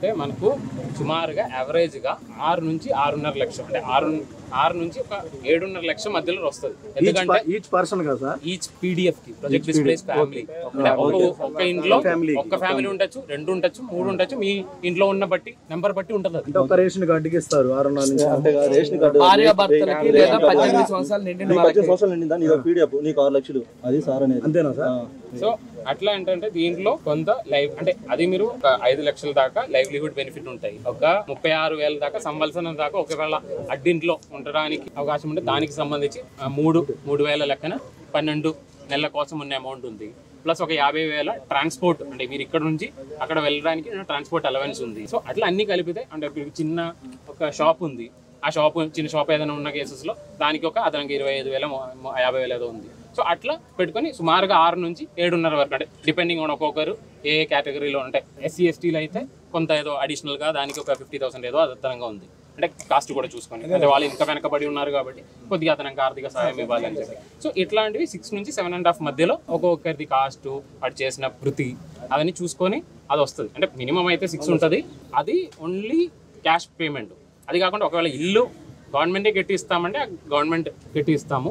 అంటే మనకు సుమారుగా యావరేజ్గా 6 నుంచి 6.5 లక్షలు అంటే 6 నుంచి ఒక 7.5 లక్షల మధ్యలో వస్తుంది. ఎందుకంటే ఈచ్ పర్సన్ కదా సార్, ఈచ్ పీడిఎఫ్ కి ప్రాజెక్ట్ డిస్ప్లేస్ ఫ్యామిలీ ఒక ఇంట్లో ఒక్క ఫ్యామిలీ ఉండొచ్చు, 2 ఉండొచ్చు, 3 ఉండొచ్చు, మీ ఇంట్లో ఉన్న బట్టి నెంబర్ బట్టి ఉంటుంది. అది ఒక రేషన్ కార్డుకి ఇస్తారు 6.5 నుంచి. అంటే రేషన్ కార్డు భార్యాభర్తలకి లేదా 18 సంవత్సరాలు నిండిందా నీకు పీడిఎఫ్ నీకు 6 లక్షలు అది సార్ అనేది అంతేనా సార్? సో అట్లా ఏంటంటే దీంట్లో కొంత లైవ్ అంటే అది మీరు ఒక 5 లక్షల దాకా లైవ్లీహుడ్ బెనిఫిట్ ఉంటాయి. ఒక 36,000 దాకా సంవత్సరం దాకా ఒకవేళ అడ్డింట్లో ఉండడానికి అవకాశం ఉంటే దానికి సంబంధించి 3,000 లెక్కన 12 నెలల కోసం ఉన్న అమౌంట్ ఉంది. ప్లస్ ఒక 50,000 ట్రాన్స్పోర్ట్ అంటే మీరు ఇక్కడ నుంచి అక్కడ వెళ్ళడానికి ట్రాన్స్పోర్ట్ అలవెన్స్ ఉంది. సో అట్లా అన్ని కలిపితే అంటే చిన్న ఒక షాప్ ఉంది, ఆ షాప్ చిన్న షాప్ ఏదైనా ఉన్న కేసెస్లో దానికి ఒక అదనంగా 25,000 50,000 ఏదో ఉంది. సో అట్లా పెట్టుకొని సుమారుగా 6 నుంచి 7.5 వరకు అంటే డిపెండింగ్ ఆన్ ఒక్కొక్కరు ఏ కేటగిరీలో అంటే SC STలు అయితే కొంత ఏదో అడిషనల్గా దానికి ఒక 50,000 ఏదో అదనంగా ఉంది. అంటే కాస్ట్ కూడా చూసుకొని అంటే వాళ్ళు ఇంకా వెనకబడి ఉన్నారు కాబట్టి కొద్దిగా అదనంగా ఆర్థిక సహాయం ఇవ్వాలి అని చెప్పి. సో ఇట్లాంటివి 6 నుంచి 7.5 మధ్యలో ఒక్కొక్కరిది కాస్ట్ వాడు చేసిన వృత్తి అవన్నీ చూసుకొని అది వస్తుంది. అంటే మినిమం అయితే 6 ఉంటుంది, అది ఓన్లీ క్యాష్ పేమెంట్. అది కాకుండా ఒకవేళ ఇల్లు గవర్నమెంటే కట్టిస్తామంటే గవర్నమెంట్ కట్టిస్తాము.